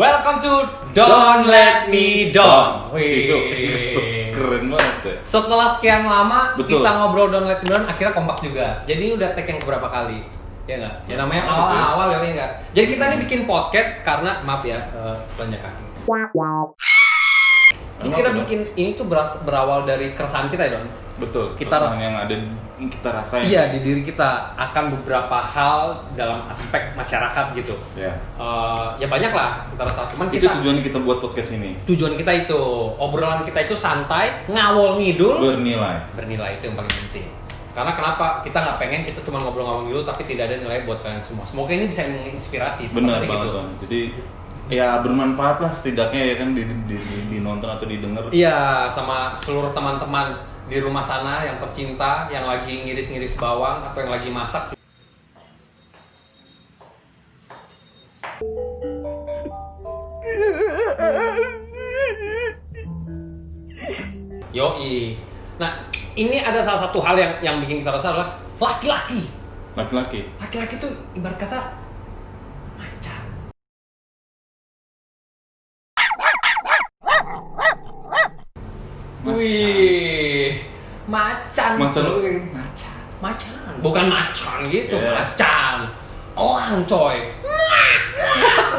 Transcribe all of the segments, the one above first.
Welcome to Don't Let Me Down. Wih, keren banget ya. Setelah sekian lama Betul. kita ngobrol Don't Let Me Down, akhirnya kompak juga. Jadi ini udah take yang beberapa kali, ya nggak? Ya namanya awal-awal ya nggak. Jadi kita ini bikin podcast karena maaf ya, banyak kaki. Jadi kita bikin ini tuh berawal dari keresahan kita ya Don. Betul. Kita yang ada kita rasain. Iya, di diri kita akan beberapa hal dalam aspek masyarakat gitu. Ya. Ya banyak lah kita rasa. Cuman Itu tujuan kita buat podcast ini. tujuan kita itu, obrolan kita itu santai, ngawol ngidul, Bernilai itu yang paling penting. Karena kenapa kita nggak pengen kita cuma ngobrol-ngobrol ngidul tapi tidak ada nilai buat kalian semua. Semoga ini bisa menginspirasi. Benar Pasti banget gitu. Don. Jadi ya bermanfaat lah setidaknya ya kan dinonton atau didengar. Iya, sama seluruh teman-teman di rumah sana yang tercinta, yang lagi ngiris-ngiris bawang atau yang lagi masak. Yoi. Nah, ini ada salah satu hal yang bikin kita rasa adalah laki-laki. Laki-laki. Laki-laki tuh ibarat kata macan. Wih, macan. Macan lu kayak macan. Macan. Bukan macan gitu, Yeah. macan. Elang coy.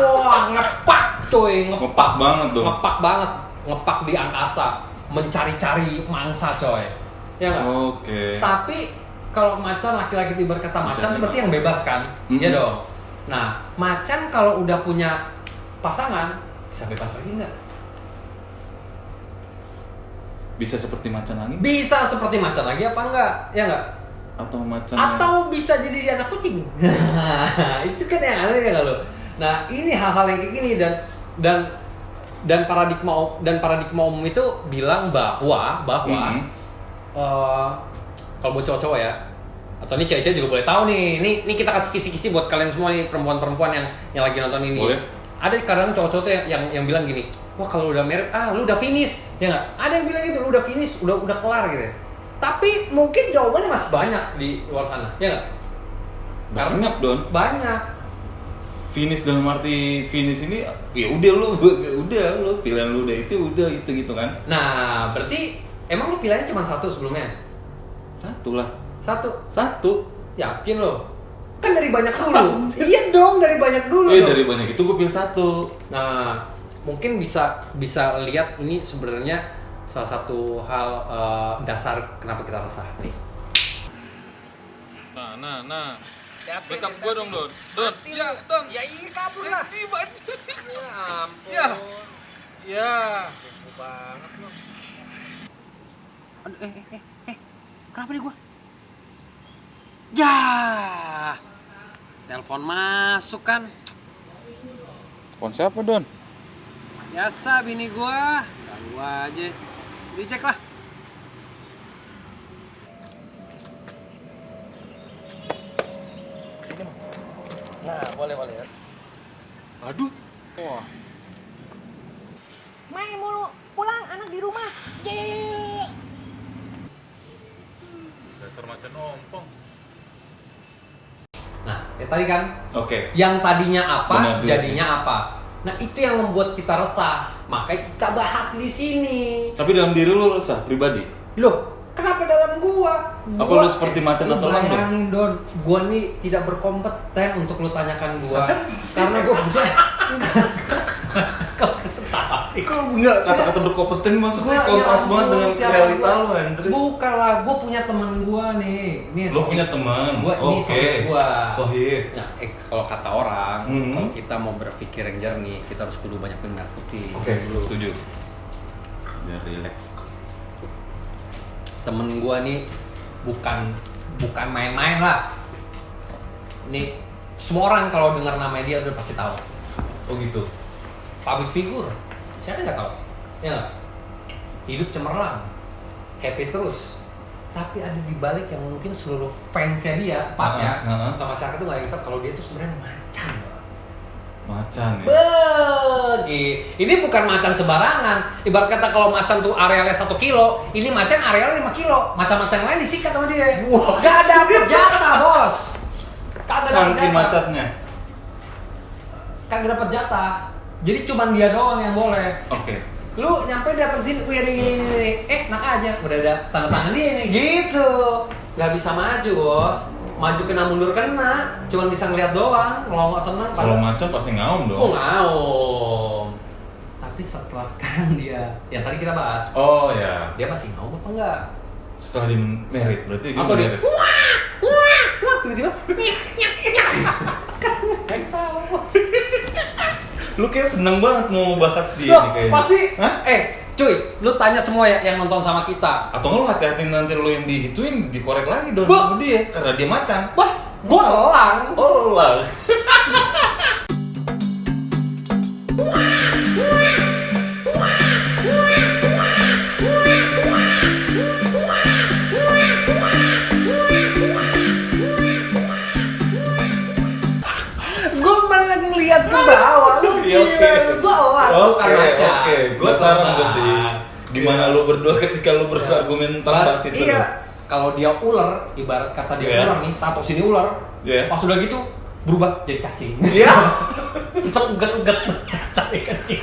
Wah, ngepak coy, Ngepak banget dong. Ngepak banget, ngepak di angkasa, mencari-cari mangsa coy. Ya nggak? Oke. Tapi kalau macan laki-laki itu ibarat kata macan Macan itu berarti yang bebas kan? Iya dong. Nah, macan kalau udah punya pasangan bisa bebas lagi nggak? Bisa seperti macan lagi? Bisa seperti macan lagi apa enggak? Ya nggak? Atau macan Atau bisa jadi anak kucing. Itu kan yang aneh ya kalau. Nah, ini hal-hal yang kayak gini dan paradigma umum itu bilang bahwa kalau buat cowok-cowok ya, atau ini cewek-cewek juga boleh tahu nih. Ini kita kasih kisi-kisi buat kalian semua nih, perempuan-perempuan yang lagi nonton ini. Boleh. Ada kadang cowok-cowok tuh yang bilang gini, wah kalau udah married, lu udah finish, ya nggak? Ada yang bilang gitu, lu udah finish, udah kelar gitu. Tapi mungkin jawabannya masih banyak di luar sana, ya nggak? banyak Don. Banyak. Finish dalam arti finish ini ya udah lu pilihan lu udah itu gitu kan. Nah, berarti emang lu pilihannya cuma satu sebelumnya? Satu lah. Satu. Yakin lo? Kan dari banyak dulu. Iya dong, dari banyak dulu. Dari banyak itu gue pilih satu. Nah, mungkin bisa lihat ini sebenarnya salah satu hal dasar kenapa kita resah nih. Nah. Backup gua dong, Don. Don. Ya, Don. Ya ini kabur lah. Ya ampun. Ya. Bego banget lo. Aduh, kenapa nih gua? Ya, telepon masuk kan? Telepon siapa, Don? Biasa bini gua, ganggu aja. Dicek lah. Sini, Bang. Nah, boleh. Aduh. Wah. Mai mau pulang, anak di rumah. Yeay. Dasar macan ompong. Nah, ya tadi kan Oke. yang tadinya apa, Benar, jadinya apa. Nah, itu yang membuat kita resah. Makanya kita bahas di sini. Tapi dalam diri lu resah pribadi. Loh, kenapa dalam gua? Apa lu seperti macan atau elang, Don? Bayangin, Don. Gua nih tidak berkompeten untuk lu tanyakan gua. Karena gua bisa kau ketawa sih. Kok enggak kata-kata berkompeten maksudnya Gua, kontras ya banget ampun, dengan siapa realita gua? lu anjir. Bukan lah, gua punya teman gua nih. Nih, Lu punya teman. Gua ini sohib gua. Sohib. Nah, kalau kata orang, Mhm. kalau kita mau berpikir yang jernih, kita harus kudu banyak minum air putih. Oke, setuju. Biar relax. Temen gua nih bukan main-main lah. Nih, semua orang kalau dengar nama dia udah pasti tahu. Oh gitu. Public figure, siapa yang nggak tahu? Ya nggak? Hidup cemerlang, happy terus. Tapi ada di balik yang mungkin seluruh fansnya dia, tepatnya, atau masyarakat itu nggak ada yang tahu kalau dia tuh sebenarnya macan. Macan ya. Ini bukan macan sembarangan. Ibarat kata kalau macan tuh arealnya 1 kilo, ini macan arealnya 5 kilo. Macan-macan lain disikat sama dia. Wah. Gak dapet jatah, bos. Kagak dapet Saking jatah. macetnya. Kagak dapet jatah. Jadi cuman dia doang yang boleh. Oke. Lu nyampe datang sini, wih ini, nak aja, udah ada tanda tangan dia nih, gitu. Gak bisa maju bos, maju kena mundur kena, cuman bisa ngeliat doang, kalau nggak seneng. Kalau macam pasti ngaum dong. Oh ngaum. Tapi setelah sekarang dia, yang tadi kita bahas, Oh ya. dia pasti ngaum apa enggak? Setelah di merit berarti dia Atau dia, merit. wah, tiba-tiba, Lu kayak seneng banget mau bahas dia loh, nih kayaknya. pasti, Hah? cuy, lu tanya semua ya yang nonton sama kita. Atau nggak lu hati-hati nanti lu yang digituin dikorek lagi dong Wah. sama dia karena dia macan. Wah, gua elang. Oh lah. Gue malah ngeliat ke bawah, lu Iya, oke. gila, gue elang, bukan macan. Oke. Gua Penasaran terbang. gue sih. Gimana lu berdua ketika lu berargumen tentang bahas itu? Iya, kalau dia ular, ibarat kata dia Iya. ular nih, tato sini ular, Iya. pas udah gitu berubah jadi cacing. Iya. Tetap uget-uget, tapi kecil.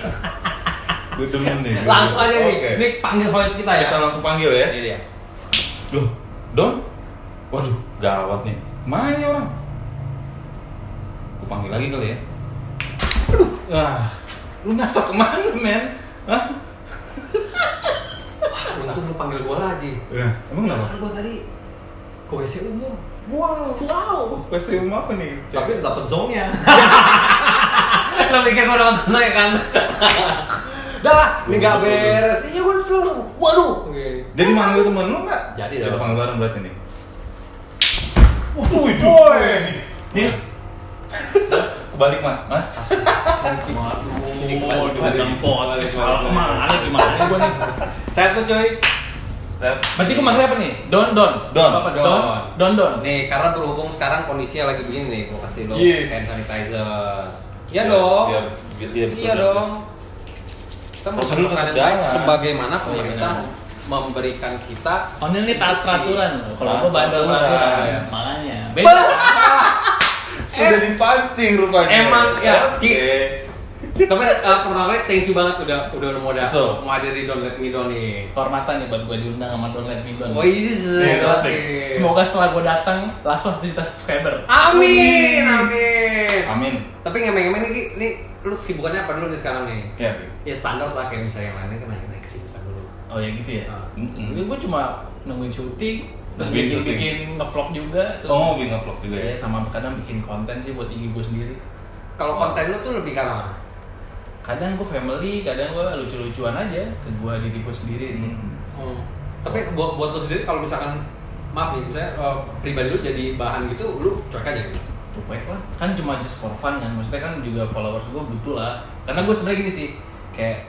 Gue demen nih. Langsung aja nih, Oke. ini panggil solid kita ya. Kita langsung panggil ya. Ini dia. Loh, Don? Waduh, gawat nih. Mana nih orang? Gue panggil lagi kali ya. Aduh, lu ngasok kemana, men? Hah? Untung lu panggil gue lagi. Ya, emang kenapa? Asal gue tadi ke WC umum. Wow. WC umum apa nih? Tapi dapet zone-nya. Lo pikir gue dapet zone ya kan? Dah lah, ini gak beres. Iya gue langsung, waduh. Jadi manggil temen lu nggak? Jadi Kita dong. panggil bareng berarti nih. Woi. Nih. Kebalik mas. Ini kemana gimana gue nih? Saya tuh coy. Berarti gue manggil apa nih? Don. Apa Don? Don. Nih karena berhubung sekarang kondisinya lagi begini nih, gue kasih lo Yes. hand sanitizer. Iya dong. Biar dia betul. Iya dong. Kita Prosedur melakukan tetap yang baik jalan. sebagaimana Oh, iya, pemerintah benar. memberikan kita. Oh ini taat peraturan loh. Kalau gue bandel Peraturan. peraturan. Makanya. Beda. Sudah dipancing rupanya. Emang, ya, Oke. Tapi pertama kali thank you banget udah mau Betul. hadiri Don't Let Me Down nih. Kehormatan nih buat gue diundang sama Don't Let Me Down. Oh iya. Semoga setelah gue datang langsung 1 juta subscriber. Amin. Amin. Tapi ngemeng-ngemeng nih lu kesibukannya apa dulu nih sekarang nih? Ya. Ya standar lah kayak misalnya yang lainnya kan naik kesibukan dulu. Oh ya gitu ya. Ah. Ini gue cuma nungguin syuting, terus Nungguin syuting. bikin ngevlog juga. Terus Oh, bikin vlog juga ya. ya sama kadang bikin konten sih buat IG gue sendiri. Kalau konten lu tuh lebih karena mana? Kadang gue family, kadang gue lucu-lucuan aja ke gue diri gue sendiri sih. Tapi buat lu sendiri kalau misalkan maaf nih, misalnya pribadi lu jadi bahan gitu, lu cuek aja gitu. Cuek lah, kan cuma just for fun kan. Maksudnya kan juga followers gue butuh lah. Karena gue sebenarnya gini sih, kayak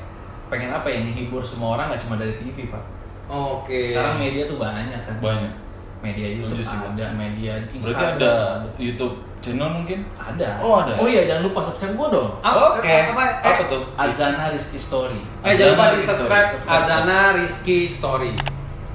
pengen apa yang dihibur semua orang nggak cuma dari TV pak. Oke. Sekarang media tuh banyak kan. Banyak. Media YouTube Setuju sih, Bang. ada, media Berarti Instagram ada YouTube channel mungkin? Ada. Oh, ada. Oh iya jangan lupa subscribe gue dong. Oke. Apa? Apa tuh? Azana Rizky Story. Jangan lupa Azana di Rizky subscribe Story. Azana Rizky Story.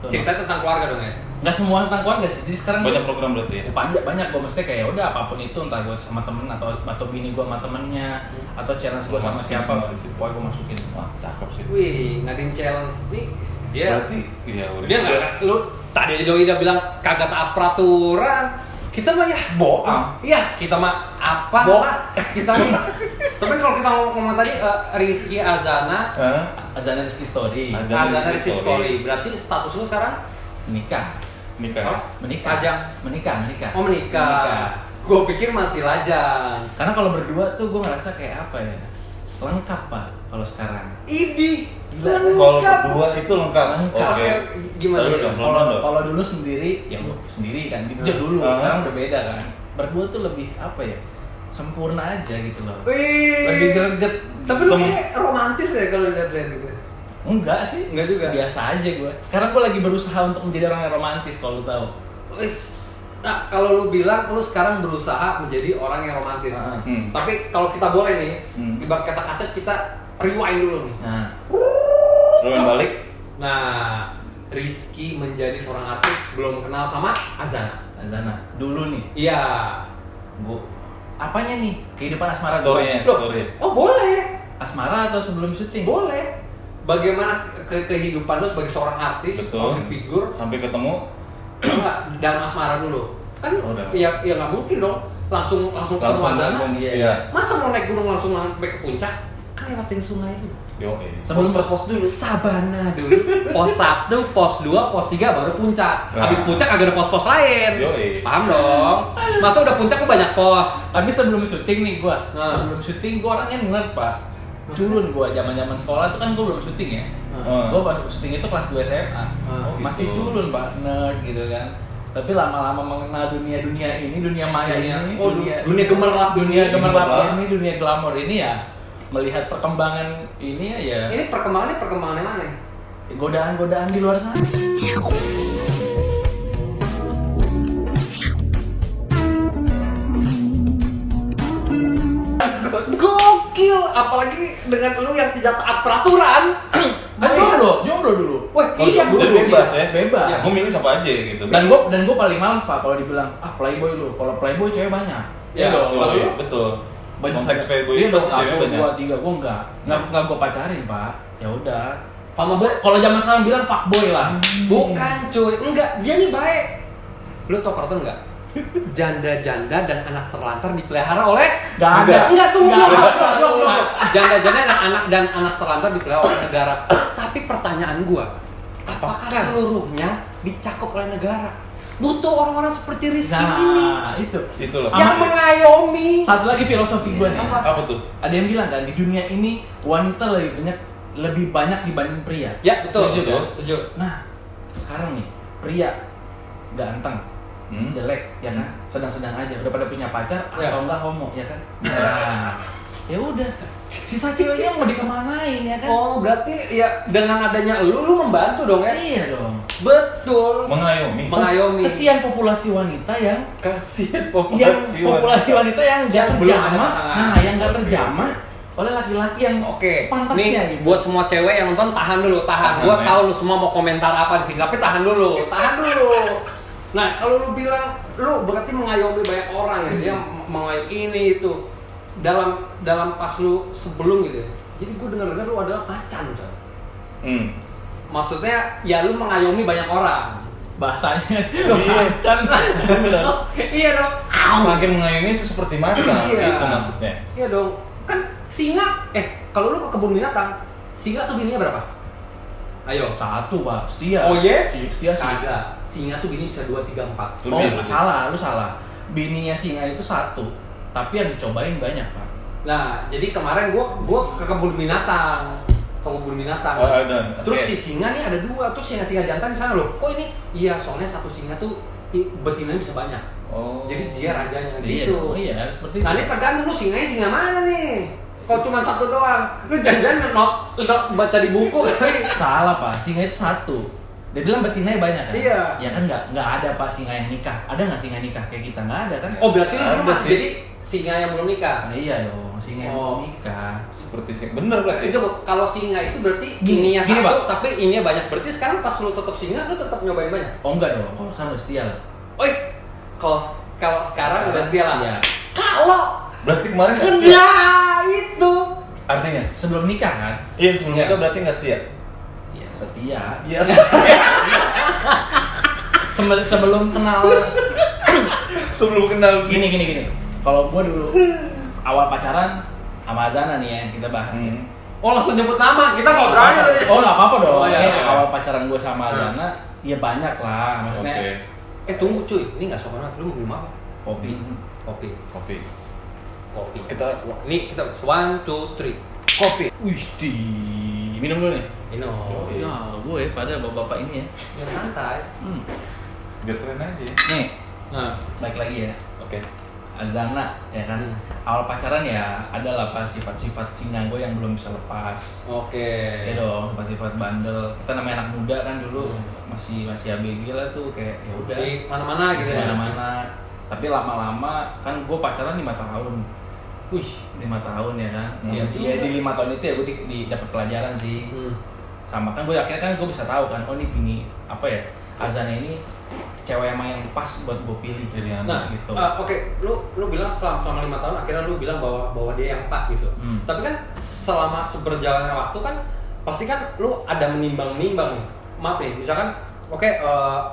Ceritanya tentang keluarga dong ya. Nggak semua tentang keluarga sih. Jadi sekarang Banyak gua- program berarti ya? banyak gue mesti kayak udah apapun itu entah gue sama temen atau bini gue sama temennya atau challenge gue sama Masukin siapa semua di situ. pokoknya gue masukin. Wah, cakep sih. Wih, ngadain challenge nih. Dia Berarti iya udah. dia nggak lu tadi aja doi udah bilang kagak taat peraturan. Kita mah ya bohong. Iya, kita mah apa lah kita nih. Tapi kalau kita ngomong tadi Rizky Azana, Hah? Azana Rizky Story. Azana Azana Rizky Rizky Story. Story. Berarti status lu sekarang Menikah. Nikah. Hah? Menikah. Lajang. Menikah. Oh menikah. Gue pikir masih lajang. Karena kalau berdua tuh gue ngerasa kayak apa ya? Lengkap pak kalau sekarang. Idi. Kalau berdua itu lengkap. Lengkap. Oke. Gimana? Taruh dong, Kalau pelan-pelan dong. kalau dulu sendiri ya lu sendiri kan itu dulu. Ah. Sekarang udah beda kan. Berdua tuh lebih apa ya? Sempurna aja gitu loh. Wih. Lebih greget. Tapi lu kayak romantis ya kalau dilihat-lihat gitu. Enggak sih. Enggak juga? Biasa aja gue. Sekarang gue lagi berusaha untuk menjadi orang yang romantis kalau lu tahu. Wis. Nah, kalau lu bilang lu sekarang berusaha menjadi orang yang romantis. Tapi kalau kita boleh nih, ibarat kata kaset kita rewind dulu nih. Nah, Terus balik. Nah, Rizky menjadi seorang artis belum kenal sama Azana. Azana. Dulu nih, Iya. gue apanya nih? Kehidupan asmara Story-nya, gue. story. Oh boleh. asmara atau sebelum syuting? Boleh. Bagaimana kehidupan lu sebagai seorang artis, Betul. public figure, Sampai ketemu enggak dalam asmara dulu. Kan ya nggak mungkin dong. Langsung ketemu Azana. Iya. Masa mau naik gunung langsung sampai ke puncak? Kan lewatin sungai dulu. Sebelum pos dulu. Sabana dulu. Pos 1, pos 2, pos 3 baru puncak. Nah. Habis puncak agak ada pos-pos lain. Paham dong? Masa udah puncak lu banyak pos. Tapi sebelum syuting nih gua, Nah. sebelum syuting gua orangnya nerd, Pak. Culun gua zaman-zaman sekolah tuh kan gua belum syuting ya. Gua pas syuting itu kelas 2 SMA. Masih gitu. culun, Pak, nerd gitu kan. Tapi lama-lama mengenal dunia ini, dunia maya ini, dunia gemerlap dunia gemerlap ini, dunia glamor ini ya, melihat perkembangan ini ya. Ini perkembangannya mana? Godaan-godaan di luar sana. Gokil, apalagi dengan lu yang tidak taat peraturan. Kan jomblo dulu. Wah, Oh, iya jomblo bebas ya? Bebas. Ya, gue milih siapa aja gitu. Dan gue paling males, Pak, kalau dibilang playboy lu. Kalau playboy cewek banyak. Ya, dong. kalau lu? betul. Banyak. Konteks playboy Iya itu dong, cewek 1, banyak. 2, 3, gue enggak gue pacarin, Pak. Ya udah. Kalau zaman sekarang bilang fuckboy lah. bukan cuy, enggak, dia nih baik. Lu tau peraturan enggak? Janda-janda dan anak terlantar dipelihara oleh Gak ada. Enggak, tunggu. Enggak. Janda-janda dan anak terlantar dipelihara oleh negara. Tapi pertanyaan gua, apakah seluruhnya dicakup oleh negara? Butuh orang-orang seperti Rizky ini Itu loh. yang mengayomi. Satu lagi filosofi gue nih. Apa tuh? Ada yang bilang kan di dunia ini wanita lebih banyak dibanding pria. Ya, betul. Setuju kan? Setuju. Nah, sekarang nih pria ganteng, jelek, ya kan? Sedang-sedang aja. Udah pada punya pacar Ya. atau enggak homo, ya kan? Nah, ya udah. Sisa ceweknya mau dikemanain, ya kan? Oh, berarti ya dengan adanya lu membantu dong ya? Iya dong. Betul. Mengayomi. Kesian populasi wanita yang Kasihan populasi wanita yang nggak Yang belum ada terjamah. pasangan. Nah, yang nggak terjamah oleh laki-laki yang Oke, sepantasnya nih gitu. buat semua cewek yang nonton tahan dulu, tahan. Gua ya. tahu lu semua mau komentar apa di sini, tapi tahan dulu. Nah, kalau lu bilang lu berarti mengayomi banyak orang gitu, ya mengayomi ini itu dalam pas lu sebelum gitu. Ya. Jadi gua dengar lu adalah macan, coy. Maksudnya ya lu mengayomi banyak orang. Bahasanya Macan. Iya dong. Semakin mengayomi itu seperti macan. Iya. Itu maksudnya. Iya dong. Kan singa, kalau lu ke kebun binatang, singa tuh bininya berapa? Ayo. satu, Pak, setia. Oh iya? Setia sih. Kagak. Singa tuh bini bisa 2, 3, 4. Oh, lu salah. Bininya singa itu satu, tapi yang dicobain banyak, Pak. Nah, jadi kemarin gua ke kebun binatang. Terus si singa nih ada 2, terus singa jantan di sana loh. Kok ini? Iya, soalnya satu singa tuh betinanya bisa banyak. Oh. Jadi dia rajanya gitu. Iya, seperti Nah, itu. ini tergantung lu singanya singa mana nih. Kok cuma satu doang? Lu jangan baca di buku kali. Salah, Pak. Singa itu satu. Dia bilang betinanya banyak kan? Iya. Ya kan nggak ada, Pak, singa yang nikah. Ada nggak singa nikah kayak kita? Nggak ada kan? Oh, berarti lu dulu Ada masih sih. jadi singa yang belum nikah. Nah, iya dong, singa yang Oh. belum nikah. Seperti sih. Bener berarti. Itu kalau singa itu berarti Gini, ininya Pak. satu, tapi ininya banyak. Berarti sekarang pas lu tetap singa, lu tetap nyobain banyak. Oh enggak dong, oh kan lu setia lah. Oi, kalau sekarang udah setia lah. Iya. Kalau Berarti kemarin nggak setia. kerja itu Artinya? Sebelum nikah kan? Iya, sebelum Iya. itu berarti nggak setia. Iya, setia. Iya. Sebelum kenal Sebelum kenal gini. Kalau gua dulu awal pacaran sama Azana nih ya, kita bahas. Ya. oh langsung nyebut nama, kita nggak berani. Oh, nggak apa-apa dong. Oh, iya, Ini iya. awal pacaran gua sama Azana, ya banyak lah, maksudnya Oke. Tunggu cuy, ini nggak sopan banget. Lu mau minum apa? kopi. Kopi. Kita 1, 2, 3. Kopi. Wih, minum dulu nih. Minum. Ya, gue pada bapak-bapak ini ya. Yang santai. Biar keren aja. Nih, Nah, balik lagi ya. Oke. Azana ya kan. Awal pacaran ya adalah apa sifat-sifat singa gue yang belum bisa lepas. oke. Ya dong, sifat bandel. Kita namanya anak muda kan dulu masih ABG lah tuh kayak ya udah. Di mana-mana gitu ya. Mana-mana. Tapi lama-lama kan gue pacaran 5 tahun. Wih, 5 tahun ya kan. Iya Ya juga. di 5 tahun itu ya gue dapat pelajaran sih. Hmm. Sama kan gue akhirnya kan gue bisa tahu kan, oh ini bini apa ya, azannya ini cewek emang yang pas buat gue pilih Nah, gitu. Oke, lu bilang selama 5 tahun akhirnya lu bilang bahwa dia yang pas gitu. Tapi kan selama seberjalannya waktu kan pasti kan lu ada menimbang-nimbang. Maaf nih, misalkan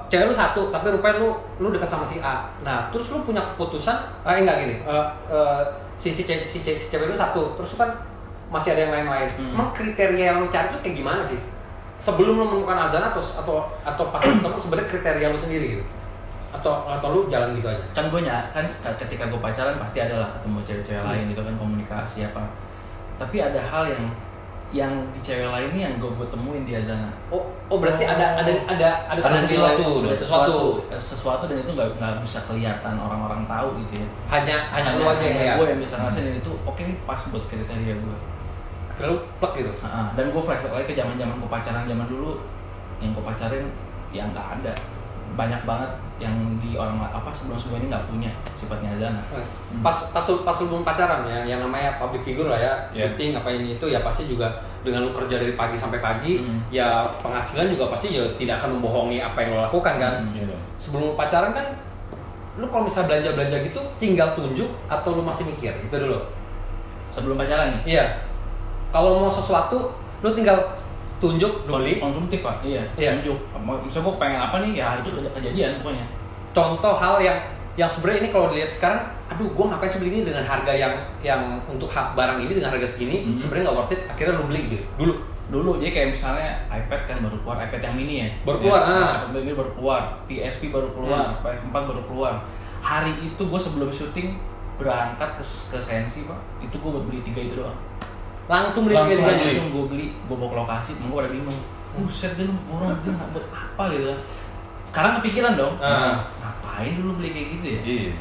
cewek lu satu tapi rupanya lu dekat sama si A. Nah, terus lu punya keputusan enggak gini. Si cewek lu satu, terus kan masih ada yang lain-lain. Emang kriteria yang lu cari tuh kayak gimana sih? Sebelum lu menemukan azan atau pas ketemu sebenarnya kriteria lu sendiri gitu, atau lu jalan gitu aja? Kan ketika gue pacaran pasti ada lah ketemu cewek-cewek lain gitu kan, komunikasi apa. Tapi ada hal yang di cewek lain ini yang gue temuin di Azana. Berarti ada sesuatu dan itu nggak bisa kelihatan orang-orang tahu gitu ya. Hanya lu aja ya. Gue yang bisa ngerasain dan itu ini pas buat kriteria gue. Akhirnya lu plek gitu. Dan gue flashback lagi ke zaman gue pacaran zaman dulu, yang gue pacarin yang nggak ada, banyak banget yang di orang sebelum ini nggak punya sifatnya Azana. Pas lu belum pacaran ya, yang namanya public figure lah ya, syuting apa ini itu ya pasti juga dengan lu kerja dari pagi sampai pagi, ya penghasilan juga pasti ya tidak akan membohongi apa yang lo lakukan kan. Sebelum pacaran kan, lu kalau misalnya belanja gitu tinggal tunjuk atau lu masih mikir itu dulu? Sebelum pacaran nih? Iya. Kalau mau sesuatu, lu tinggal tunjuk, lu beli. Konsumtif pak, iya. Tunjuk. Misalnya gue pengen apa nih, ya itu kejadian pokoknya. Contoh hal yang sebenarnya ini kalau dilihat sekarang, aduh gue ngapain sih beli ini dengan harga yang untuk barang ini dengan harga segini, sebenarnya nggak worth it, akhirnya lu beli gitu. Dulu, jadi kayak misalnya iPad kan baru keluar, iPad yang mini ya. Baru keluar, iPad mini baru keluar, PSP baru keluar, PS4 baru keluar. Hari itu gue sebelum syuting berangkat ke Sensi pak, itu gue buat beli 3 itu doang. Langsung gue beli, gue bawa ke lokasi, temen gue pada bingung. Buset deh lu orang beli nggak buat apa gitu kan. Sekarang kepikiran dong, ngapain dulu beli kayak gitu ya? Iya.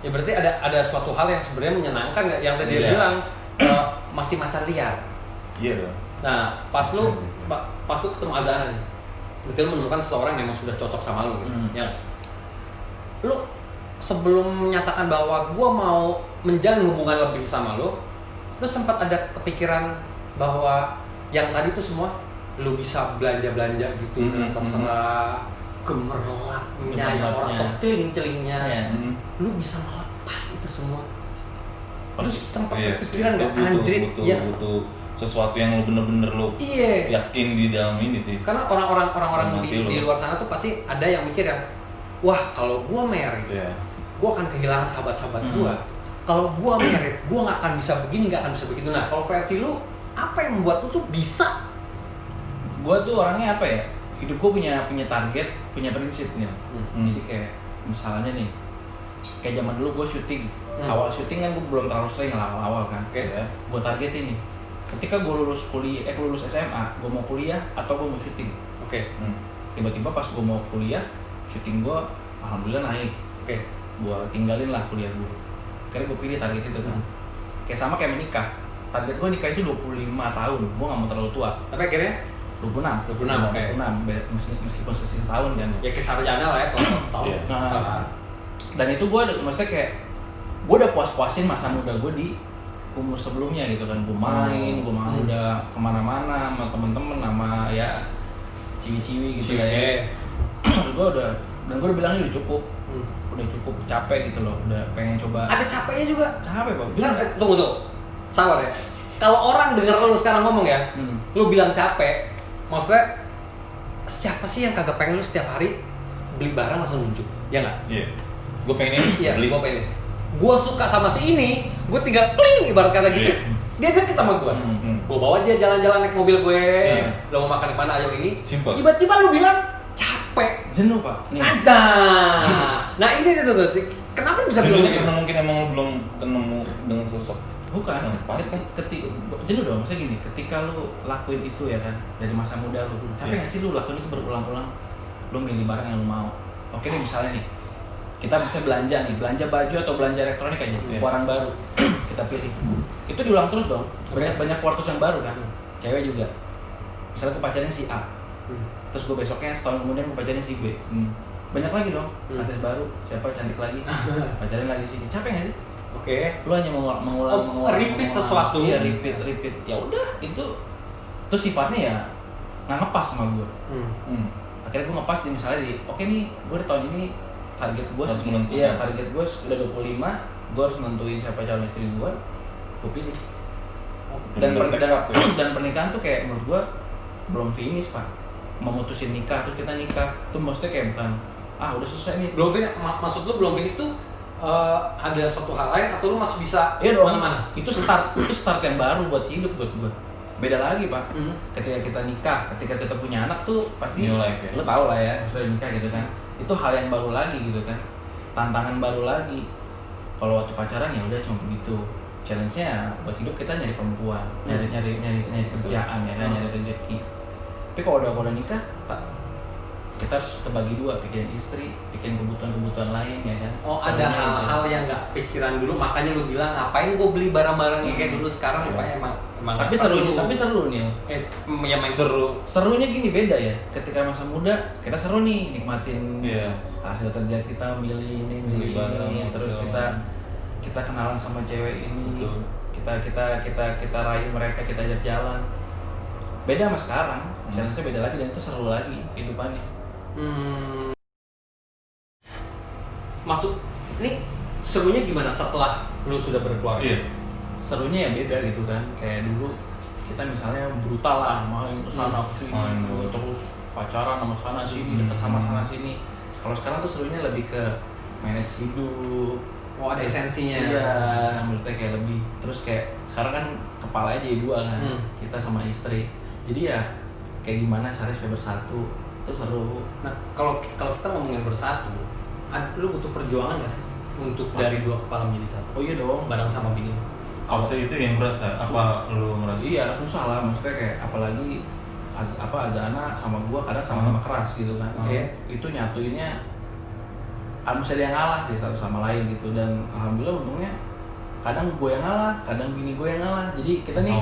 Ya berarti ada suatu hal yang sebenarnya menyenangkan yang tadi dia bilang masih macan liar. Iya dong. Nah, pas lu ketemu Azana nih, berarti lu menemukan seseorang yang memang sudah cocok sama lu gitu. Ya. Lu sebelum menyatakan bahwa gua mau menjalin hubungan lebih sama lu sempat ada kepikiran bahwa yang tadi tuh semua lu bisa belanja gitu, terserah gemerlapnya atau celing-celingnya, lu bisa melepas itu semua. Lu sempat kepikiran nggak anjrit ya butuh sesuatu yang lu bener-bener lu yakin di dalam ini sih. Karena orang-orang di luar sana tuh pasti ada yang mikir yang wah kalau gua married, gua akan kehilangan sahabat-sahabat gua. Kalau gua married, gua nggak akan bisa begini, nggak akan bisa begitu. Nah, kalau versi lu, apa yang membuat lu tuh bisa? Gua tuh orangnya apa ya? Hidup gua punya target, punya prinsip nih. Jadi kayak misalnya nih, kayak zaman dulu gua syuting. Awal syuting kan gua belum terlalu sering awal kan. Gua target ini. Ketika gua lulus SMA, gua mau kuliah atau gua mau syuting. Tiba-tiba pas gua mau kuliah, syuting gua alhamdulillah naik. Gua tinggalin lah kuliah gua. Akhirnya gue pilih target itu kan. Kayak sama kayak menikah. Target gue nikah itu 25 tahun. Gue gak mau terlalu tua. Tapi akhirnya 26. Meskipun sesi tahun kan. Ya kayak sarjana lah ya kalau setahun. Dan itu gue maksudnya kayak gue udah puas-puasin masa muda gue di umur sebelumnya gitu kan. Gue main, gue udah kemana-mana sama temen-temen, sama ya ciwi-ciwi gitu ya. Maksud gue udah, dan gue udah bilang ini udah cukup. Udah cukup capek gitu loh, udah pengen coba. Ada capeknya juga. Capek pak. Tunggu. Sabar ya. Kalau orang denger lu sekarang ngomong ya, lu bilang capek, maksudnya siapa sih yang kagak pengen lu setiap hari beli barang langsung nunjuk? Ya nggak? Iya. Gue pengen ini. Iya. Gue pengen. Gue suka sama si ini, gue tinggal pling ibarat kata gitu. Dia deket sama gue. Gue bawa dia jalan-jalan naik mobil gue. Lo mau makan di mana ayo ini. Simple. Tiba-tiba lu bilang capek, jenuh pak. Ada. Nah ini dia tuh. Kenapa bisa jenuh? Gitu? Karena mungkin emang lu belum ketemu dengan sosok. Bukan. Jenuh dong. Maksudnya gini, ketika lu lakuin itu ya kan dari masa muda lu, capek nggak sih lu lakuin itu berulang-ulang? Lu milih barang yang lu mau. Oke nih misalnya nih, kita bisa belanja baju atau belanja elektronik aja, barang baru kita pilih. Itu diulang terus dong. Banyak keluar terus yang baru kan. Cewek juga. Misalnya aku pacarnya si A. Terus gue besoknya setahun kemudian gue pacarin si B. Banyak lagi dong, artis baru, siapa cantik lagi, pacarin lagi sini. Capek nggak sih? Lu hanya mengulang repeat sesuatu. Iya, repeat. Ya udah, itu sifatnya ya nggak ngepas sama gue. Akhirnya gue ngepas di misalnya oke nih gue di tahun ini target gue harus menentukan. Iya, target gue udah 25, gue harus nentuin siapa calon istri gue pilih. Dan pernikahan tuh kayak menurut gue belum finish pak. Memutusin nikah terus kita nikah tuh maksudnya kayak bukan udah selesai nih. Belum finish, maksud lu belum finish tuh ada suatu hal lain atau lu masih bisa Iya dong. mana-mana? Itu start yang baru buat hidup buat gue. Beda lagi pak. Ketika kita nikah, ketika kita punya anak tuh pasti New life, ya? lo tau lah ya, maksudnya nikah gitu kan. Itu hal yang baru lagi gitu kan. Tantangan baru lagi. Kalau waktu pacaran ya udah cuma begitu. Challenge-nya ya buat hidup kita nyari perempuan, nyari kerjaan ya kan, nyari rezeki. Tapi kalau udah nikah, kita harus kebagi dua, pikirin istri, pikirin kebutuhan lain ya kan. Ada hal-hal yang nggak pikiran dulu, makanya lu bilang ngapain gue beli barang-barang yang kayak dulu sekarang rupanya emang tapi seru nih. Yang main Serunya gini beda ya. Ketika masa muda kita seru nih nikmatin hasil kerja kita, milih ini, terus kita kenalan sama cewek ini. Betul. Kita rayu mereka, kita ajak jalan. Beda sama sekarang, challenge-nya beda lagi dan itu seru lagi kehidupannya. Maksud ini serunya gimana setelah lu sudah berkeluarga? Iya. Serunya ya beda gitu kan. Kayak dulu kita misalnya brutal lah, main ke sana ke sini, terus pacaran sama sana sini, deket sama sana sini. Kalau sekarang tuh serunya lebih ke manage hidup. Ada esensinya. Iya, menurutnya kayak lebih. Terus kayak sekarang kan kepalanya jadi dua kan, kita sama istri. Jadi ya kayak gimana cara supaya bersatu, itu seru. Nah, kalau kita ngomongin bersatu, lu butuh perjuangan nggak sih untuk dari dua kepala menjadi satu? Oh iya dong. Bareng sama bini. Fase itu yang berat ya? Apa lu ngerasa? Iya, susah lah. Maksudnya kayak apalagi Azana sama gua kadang sama-sama keras gitu kan. Kayak itu nyatuinnya mesti ada yang ngalah sih satu sama lain gitu. Dan alhamdulillah untungnya kadang gue yang ngalah, kadang bini gue yang ngalah. Jadi kita nih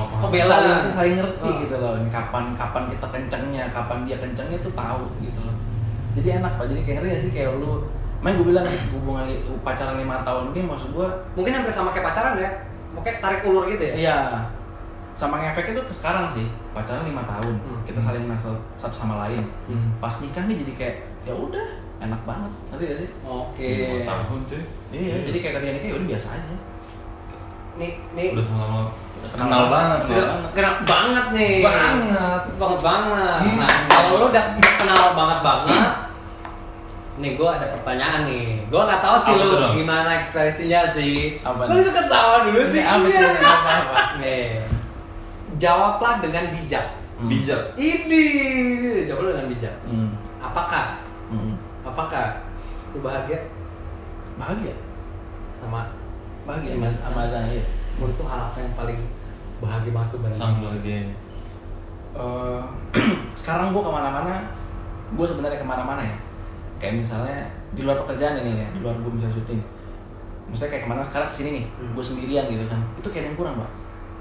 saling ngerti gitu loh. Ini kapan kita kencengnya, kapan dia kencengnya tuh tahu gitu loh. Jadi enak pak. Jadi kayak ngerti gak sih kayak lu main gue bilang hubungan pacaran 5 tahun ini maksud gue mungkin hampir sama kayak pacaran ya. Kayak tarik ulur gitu ya? Iya. Sama ngefeknya tuh ke sekarang sih. Pacaran 5 tahun. Kita saling ngasih satu sama lain. Pas nikah nih jadi kayak ya udah enak banget. Ngerti gak sih? Oke. 5 tahun cuy. Iya, jadi kayak ketika nikah ya udah biasa aja. Nih udah sama-sama kenal banget. Udah kenal banget nih. Banget. Hmm. Nah, kalau lu udah kenal banget, nih gue ada pertanyaan nih. Gue nggak tahu sih lu gimana ekspresinya sih. Lu suka ketawa dulu sih. Apa? Nih. Jawablah dengan bijak. Bijak. Ini jawablah dengan bijak. Apakah lu bahagia? Bahagia Sama Azana ya. Menurut tuh hal apa yang paling bahagia banget tuh bareng? Sangat bahagia. Sekarang gue kemana-mana, gue sebenarnya kemana-mana ya. Kayak misalnya di luar pekerjaan ini ya, di luar gue bisa syuting. Misalnya kayak kemana sekarang kesini nih, gue sendirian gitu kan. Itu kayak yang kurang pak.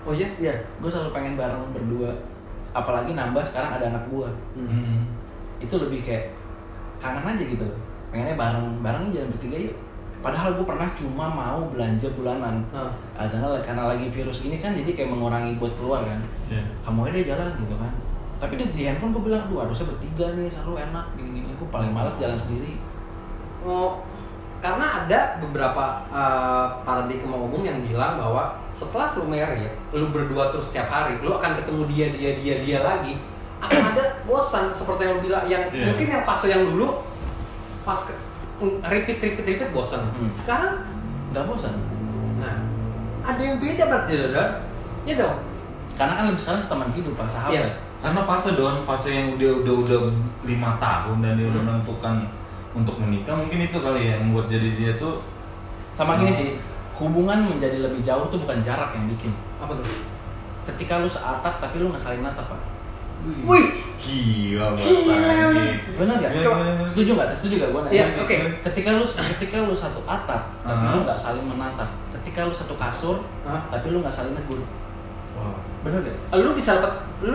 Oh iya? Iya. Gue selalu pengen bareng berdua. Apalagi nambah sekarang ada anak gue. Itu lebih kayak kangen aja gitu. Pengennya bareng jalan bertiga yuk. Padahal gue pernah cuma mau belanja bulanan. Azana karena lagi virus ini kan jadi kayak mengurangi buat keluar kan. Kamu aja jalan gitu kan. Tapi di handphone gue bilang, harusnya bertiga nih, selalu enak gini-gini. Gue paling malas jalan sendiri. Karena ada beberapa paradigma umum yang bilang bahwa setelah lu married, lu berdua terus setiap hari, lu akan ketemu dia lagi, akan ada bosan seperti yang lu bilang, yang mungkin yang fase yang dulu pas repeat bosan. Sekarang nggak bosan. Nah, ada yang beda berarti Don. Ya dong. Karena kan lebih sekarang teman hidup, Pak, sahabat. Iya. Karena fase yang udah 5 tahun dan dia udah menentukan untuk menikah, mungkin itu kali ya yang membuat jadi dia tuh sama gini sih, hubungan menjadi lebih jauh tuh bukan jarak yang bikin. Apa tuh? Ketika lu seatap tapi lu nggak saling natap, Pak. Wih, gila banget. Benar nggak? Setuju nggak gua nanya? Iya, oke. Ketika lu satu atap tapi lu nggak saling menatap. Ketika lu satu kasur tapi lu nggak saling negur. Wow. Benar nggak? Lu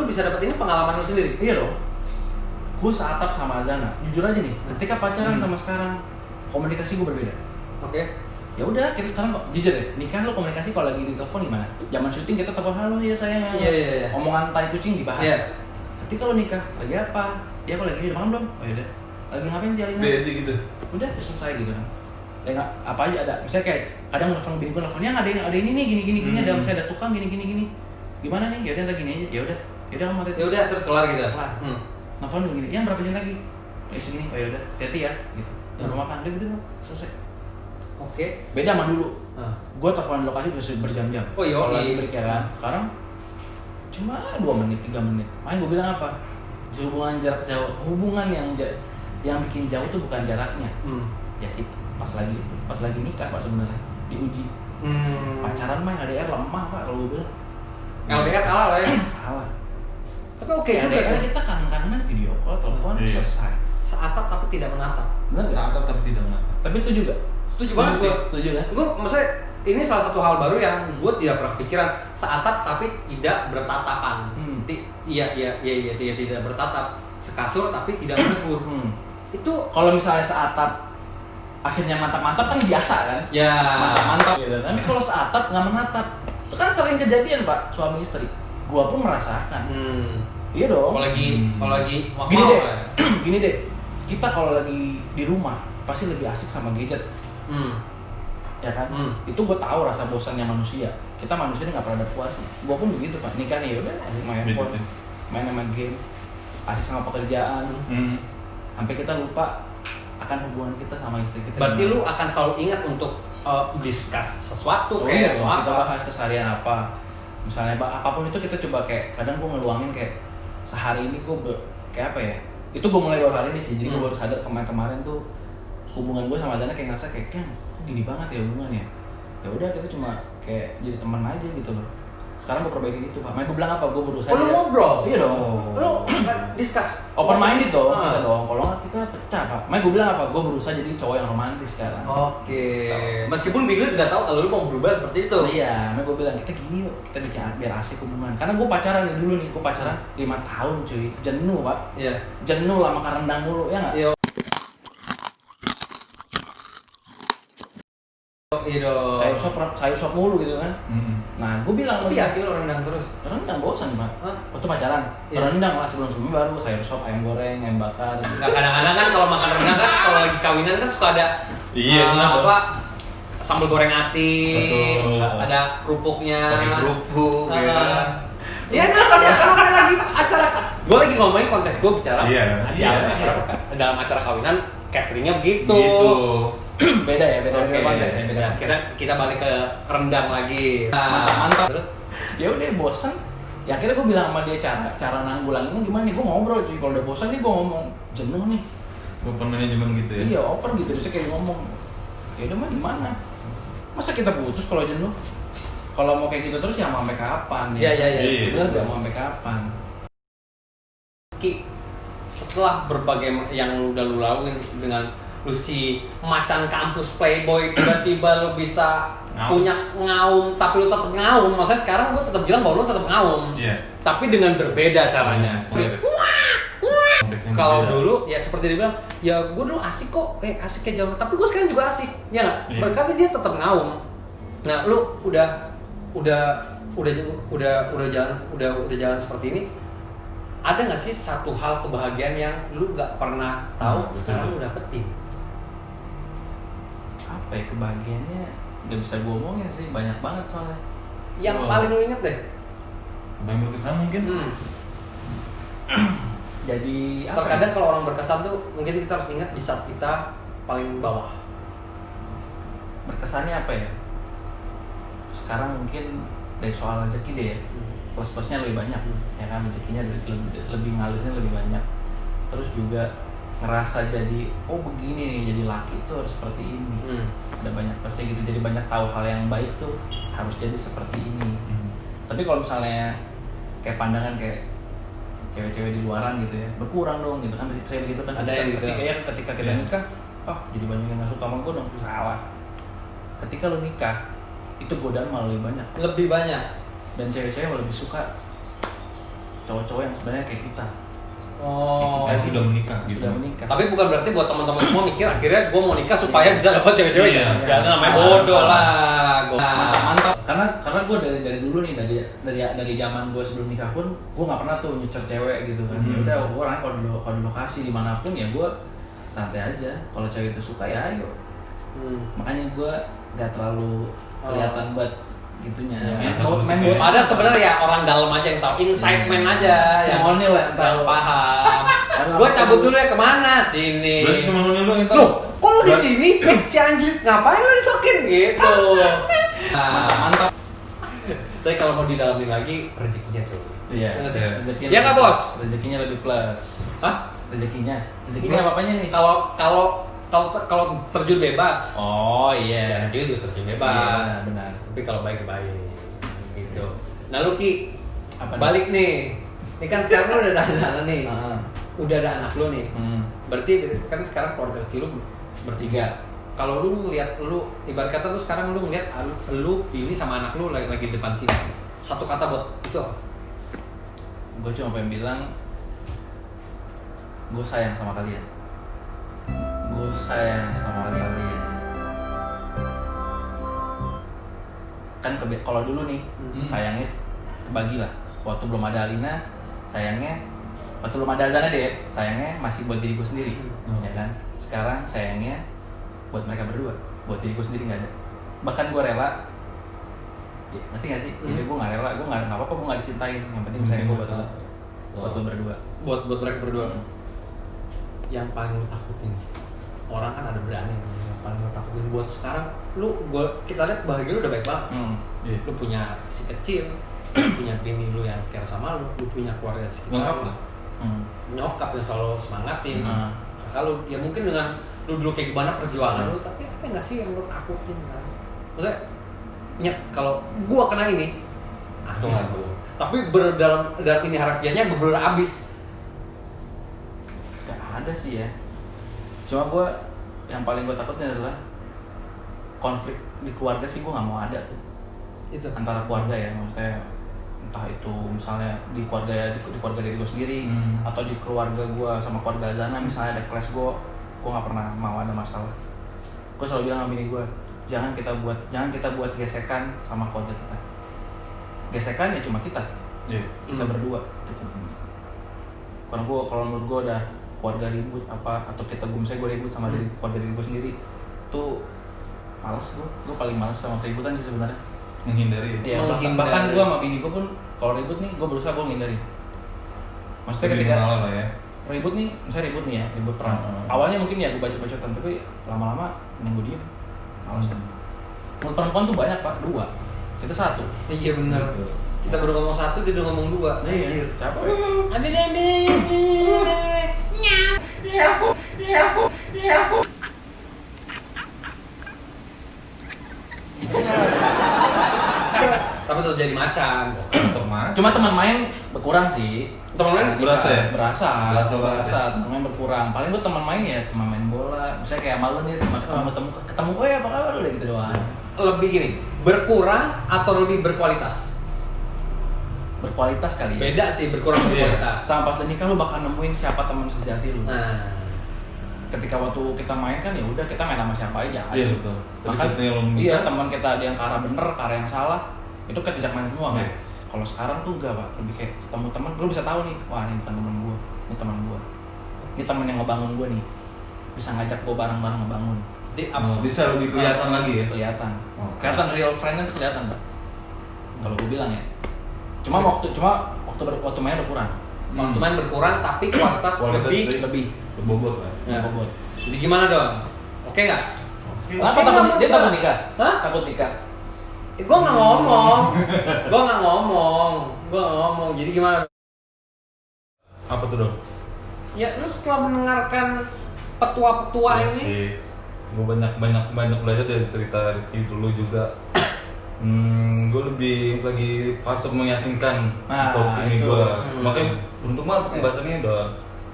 bisa dapat ini pengalaman lu sendiri. Iya loh. Gue seatap sama Azana. Jujur aja nih, ketika pacaran sama sekarang komunikasi gue berbeda. Oke. Ya udah, kita sekarang kok jujur deh. Nikah lu komunikasi kalau lagi di telepon gimana? Zaman syuting kita telepon halo ya sayang. Iya. Omongan tai kucing dibahas. Iya. ketika lo nikah lagi apa? Ya aku lagi makan belum? Oh yaudah. Lagi ngapain sih Alina? Be aja gitu. Udah selesai gitu kan. Ya nggak apa aja ada. Misalnya kayak kadang nelfon bini gue nelfon, ada ini nih gini ada misalnya ada tukang gini. Gimana nih? Ya udah lagi gini aja. Ya udah kamu Ya udah terus kelar gitu. Kelar. Nelfon gini. Yang berapa jam lagi? Segini. Oh ya udah. Hati-hati ya gitu. Jangan makan udah gitu dong. Selesai. Oke. Beda sama dulu. Gue telepon lokasi bisa berjam-jam. Oh iya. Kalau lagi break ya kan. Sekarang cuma 2 menit, 3 menit. Makanya gue bilang apa? Hubungan jarak jauh, hubungan yang bikin jauh tuh bukan jaraknya. Ya kita pas lagi nikah Pak sebenarnya diuji. Pacaran mah LDR lemah Pak kalau gue bilang. LDR kalah lah ya. Kalah. Tapi oke juga LDR kan. kita kangen-kangenan video call, telepon selesai. Seatap tapi tidak menatap. Benar nggak? Saat tapi tidak menatap. Tapi setuju gak? Setuju banget sih. gue. Setuju kan? Gue maksudnya ini salah satu hal baru yang gue tidak pernah pikiran. Seatap tapi tidak bertatapan. Iya tidak bertatap. Sekasur tapi tidak menegur. Itu Kalau misalnya seatap akhirnya mantap-mantap kan biasa kan? ya Mantap-mantap gitu. Tapi kalau seatap nggak menatap, itu kan sering kejadian Pak suami istri. Gua pun merasakan. Iya dong. Kalau lagi Gini deh, gini deh. Kita kalau lagi di rumah pasti lebih asik sama gadget, ya kan? Itu gue tahu rasa bosannya manusia. Kita manusia ini nggak pernah ada puas. Gue pun begitu Pak. Nikah nih udah asik main handphone, main sama game, asik sama pekerjaan. Sampai kita lupa akan hubungan kita sama istri kita. Berarti lu akan selalu ingat untuk discuss sesuatu Iya kayak dong, kita apa? bahas keseharian apa. Misalnya apapun itu kita coba kayak kadang gue ngeluangin kayak sehari ini gue kayak apa ya? Itu gue mulai baru hari ini sih. Jadi gue baru sadar kemarin tuh hubungan gue sama Zana kayak ngerasa kayak kok gini banget ya hubungannya. Ya udah kita cuma kayak jadi teman aja gitu loh. Sekarang gue perbaiki itu Pak. Makanya gue bilang apa? Gue berusaha. Lu ngobrol? Iya dong. Lu discuss? Open minded dong kita dong. Kalau nggak kita pecah Pak. Makanya gue bilang apa? Gue berusaha jadi cowok yang romantis sekarang. Oke. Meskipun bini lu juga tahu kalau lu mau berubah seperti itu. Iya, makanya gue bilang kita gini yuk, kita bikin biar asik hubungan. Karena gue pacaran nih dulu nih, gue pacaran 5 tahun cuy, jenuh Pak. Iya. Jenuh lah makan rendang mulu, ya nggak? Iya. Iya. Sayur sop mulu gitu kan. Nah, gue bilang Tapi yakin lu rendang terus? rendang bosan Pak. Hah? Waktu pacaran, Iya. rendang lah sebelum baru sayur sop, ayam goreng, ayam bakar. Nggak, kadang-kadang kan kalau makan rendang kan kalau lagi kawinan kan suka ada kenapa? sambal goreng ati, Betul. ada kerupuknya. Pakai kerupuk ya kan. Dia kalau lagi acara, gue lagi ngomongin kontes gue bicara. Iya. Dalam acara kawinan cateringnya begitu. Gitu. Beda ya, beda Oke, kontes ya, beda. Nah, kita balik ke rendang lagi. Mantap. Terus Ya udah bosan. Ya akhirnya gue bilang sama dia cara nanggulanginnya gimana nih? Gue ngobrol cuy. Kalau udah bosan nih gue ngomong jenuh nih. Open manajemen gitu ya. Iya open gitu. Bisa kayak ngomong. Ya udah mah gimana? Masa kita putus kalau jenuh? Kalau mau kayak gitu terus ya mau sampai kapan? Iya. Bener gak mau sampai kapan? Ki, setelah berbagai yang udah lu laluin dengan lu si macan kampus playboy, tiba-tiba lu bisa punya ngaum tapi lu tetap ngaum. Maksudnya sekarang gua tetap bilang bahwa lu tetap ngaum. Iya. Tapi dengan berbeda caranya. Kalau dulu ya seperti dia bilang, ya gue dulu asik kok, asik kayak jauh, tapi gue sekarang juga asik, ya nggak? Iya. Berarti dia tetap ngaum. Nah, lu udah jalan seperti ini, ada nggak sih satu hal kebahagiaan yang lu nggak pernah tahu sekarang lu dapetin? Apa ya kebahagiaannya? Gak bisa gue omongin sih, banyak banget soalnya. Yang paling lu inget deh? Yang berkesan mungkin. Jadi apa Terkadang ya? kalau orang berkesan tuh mungkin kita harus ingat di saat kita paling bawah. Berkesannya apa ya? Sekarang mungkin dari soal rezeki deh ya. Plus-plusnya lebih banyak, ya kan, rezekinya lebih ngalirnya lebih banyak. Terus juga ngerasa jadi begini nih, jadi laki tuh harus seperti ini. Ada banyak pasti gitu, jadi banyak tahu hal yang baik tuh harus jadi seperti ini. Tapi kalau misalnya kayak pandangan kayak cewek-cewek di luaran gitu ya, berkurang dong gitu kan, saya begitu kan. Ada yang gitu. Ketika kita nikah, jadi banyak yang nggak suka sama gue dong, salah. Ketika lo nikah, itu godaan malah lebih banyak. Lebih banyak. Dan cewek-cewek malah lebih suka cowok-cowok yang sebenarnya kayak kita. Kita sudah menikah gitu. Sudah menikah. Tapi bukan berarti buat teman-teman semua mikir akhirnya gue mau nikah supaya bisa dapat cewek-cewek. Iya. Ya namanya bodoh lah. Mantap. karena gue dari dulu nih dari zaman gue sebelum nikah pun gue nggak pernah tuh nyecer cewek gitu kan. Ya udah gue orang kalau di lokasi dimanapun ya gue santai aja. Kalau cewek itu suka ya ayo. Makanya gue nggak terlalu kelihatan buat gitunya. Ada sebenarnya ya orang dalam aja yang tahu, inside man aja yang paham. Gue cabut dulu ya kemana sini. Berarti cuma lu yang tahu. Loh, kok lu di sini? Si anjir ngapain lu disokin gitu? Mantap. Tapi kalau mau didalamin lagi rezekinya tuh. Iya. Iya nggak bos? Rezekinya lebih plus. Hah? Rezekinya Plus. apa-apanya nih? Kalau terjun bebas. Oh iya. Ya, dia juga terjun bebas. Iya, benar. Tapi kalau baik gitu. Nah lu Ki, Apa balik nih. Ini kan sekarang lu udah ada sana nih. Udah ada anak lu nih. Berarti kan sekarang keluarga kecil lu bertiga. Kalau lu ngeliat ibarat kata lu sekarang lu ngeliat lu ini sama anak lu lagi di depan sini. Satu kata buat itu apa? Gue cuma pengen bilang gue sayang sama kalian. Gue sayang sama kalian. Kan kalau dulu nih sayangnya kebagi lah. Waktu belum ada Alina sayangnya, waktu belum ada Azana deh sayangnya masih buat diriku sendiri, ya kan. Sekarang sayangnya buat mereka berdua, buat diriku sendiri nggak ada. Bahkan gue rela, ya, ngerti nggak sih? Jadi gue nggak rela, gue nggak apa-apa, gue nggak dicintain. Yang penting sayang gue buat lo berdua. Buat mereka berdua. Yang paling lu takutin, orang kan ada berani. Yang paling lu takutin buat sekarang, kita lihat bahagia lu udah baik banget. Lu punya si kecil, punya bini lu yang care sama lu punya keluarga sekitar lu. Nyokap yang selalu semangatin. Kakak lu, ya mungkin dengan lu dulu kayak gimana perjuangan lu, tapi apa nggak sih yang lu takutin kan? Maksudnya, nyet kalau gua kena ini, tapi dalam ini harafiahnya bener-bener abis. Gak ada sih ya. Cuma gue yang paling gue takutnya adalah konflik di keluarga sih. Gue nggak mau ada tuh. Itu antara keluarga ya, maksudnya entah itu misalnya di keluarga diri gue sendiri atau di keluarga gue sama keluarga Azana misalnya ada clash, gue nggak pernah mau ada masalah. Gue selalu bilang sama bini gue, jangan kita buat gesekan sama keluarga kita. Gesekan ya cuma kita berdua cukup. Karena gue kalau menurut gue udah keluarga ribut atau gue ribut sama keluarga diri gue sendiri tuh malas. Gue paling malas sama keributan sih sebenarnya. Menghindari. Iya, bahkan gue sama bini gue pun kalau ribut nih gue berusaha gue menghindari. Maksudnya ketika ya. ribut nih ribut perang. Awalnya mungkin ya gue baca-bacaan, tapi lama-lama mending gue diem. Malas kan. Menurut perempuan tuh banyak pak, 2. Kita 1. Iya benar. Kita baru ngomong 1, dia udah ngomong 2. Iya. Capek. Tapi tetap jadi macan. Cuma teman main berkurang sih. Teman main berasa ya? Berasa. Teman main berkurang. Paling gue teman main ya teman main bola. Misalnya kayak malu nih ketemu gue apa kabar udah gitu doang. Lebih gini, berkurang atau lebih berkualitas? Berkualitas kali ya. Beda sih berkurang berkualitas. Sama pas udah nikah lu bakal nemuin siapa teman sejati lu. Nah, ketika waktu kita main kan ya udah kita main sama siapa aja. Iya betul. Iya, teman kita ada yang ke arah bener, ke arah yang salah, itu kan dijak main semua kan. Kalau sekarang tuh enggak pak, lebih kayak ketemu teman, lu bisa tahu nih, wah ini bukan teman gua, ini teman gua, ini teman yang ngebangun gua nih, bisa ngajak gua bareng-bareng ngebangun. jadi bisa lebih kelihatan lagi ya? Kelihatan. Kelihatan real friend-nya tuh kelihatan pak. Kalau gua bilang ya. Cuma waktu mainnya berkurang. Waktu main berkurang tapi kualitas lebih berbobot lah. bobot. Jadi gimana dong? Oke nggak? Kenapa dia takut nikah? Hah? Takut nikah. Gue nggak ngomong. Jadi gimana? Apa tuh dong? Ya lu setelah mendengarkan petua-petua ini. Sih. Gue banyak belajar dari cerita Rizky dulu juga. Gue lebih lagi fase meyakinkan untuk ini gue. Makanya beruntung banget pembahasannya udah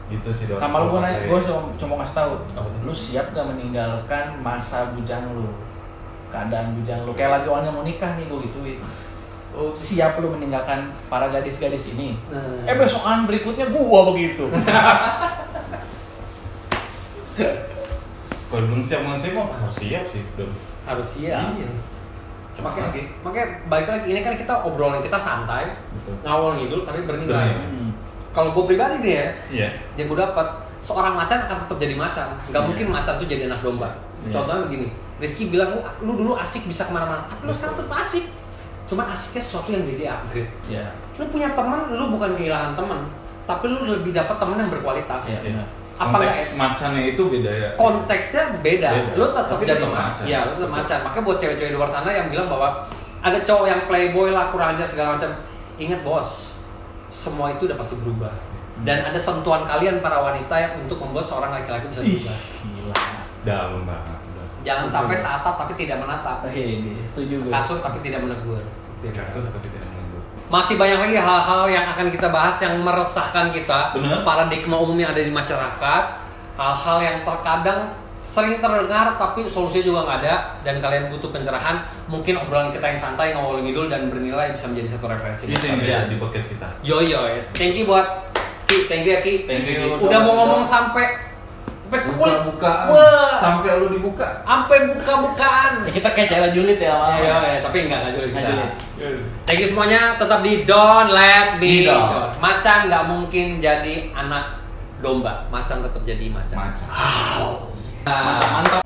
gitu sih dong. Sama lu gue cuma ngasih tahu. Lu siap gak meninggalkan masa bujang lu? Keadaan bujang lu kayak lagi orang yang mau nikah nih, gue gituin. Siap lu meninggalkan para gadis-gadis ini? Besokan berikutnya gua begitu. Kalau belum siap mah harus siap sih, belum. Harus siap. Iya. Makanya balik lagi, ini kan kita obrolan kita santai, Betul. ngawal ngidul tapi bernilai. Hmm. Kalau gue pribadi nih ya, Iya. yang gue dapat seorang macan akan tetap jadi macan. Nggak Iya. mungkin macan tuh jadi anak domba. Iya. Contohnya begini, Rizky bilang lu dulu asik bisa kemana-mana, tapi lu sekarang tetap asik. Cuman asiknya sesuatu yang jadi upgrade. Iya. Lu punya teman, lu bukan kehilangan teman, tapi lu lebih dapat teman yang berkualitas. Iya. Benar. Apa Konteks macannya itu beda ya. konteksnya beda. Beda. Lu tetap Tapi jadi tetap macan. macan. Iya, lu tetap macan. Makanya buat cewek-cewek di luar sana yang bilang bahwa ada cowok yang playboy lah, kurang ajar segala macam. Ingat bos, semua itu udah pasti berubah. Dan ada sentuhan kalian para wanita yang untuk membuat seorang laki-laki bisa berubah. Gila. Dalam banget. Jangan sampai seatap tapi tidak menatap. Iya, setuju gue. Kasur tapi tidak menegur. Kasur tapi tidak menunggu. Masih banyak lagi hal-hal yang akan kita bahas yang meresahkan kita. Bener. Paradigma umum yang ada di masyarakat. Hal-hal yang terkadang sering terdengar tapi solusinya juga nggak ada. Dan kalian butuh pencerahan. Mungkin obrolan kita yang santai, ngawal ngidul dan bernilai bisa menjadi satu referensi. Itu yang Iya. beda di podcast kita. Yo. Thank you buat Ki. Thank you ya Ki. Thank you, Ki. Udah mau ngomong sampai 10. Buka-bukaan. Wah. Sampai lu dibuka. Sampai buka-bukaan. Ya, kita kayak cewek julid ya awalnya. Iya, tapi enggak julid kita. Nggak julid. Thank you semuanya, tetap di Don't Let Me Be Down. Down. Macan nggak mungkin jadi anak domba, macan tetap jadi macan. Macan. Nah, Mantap.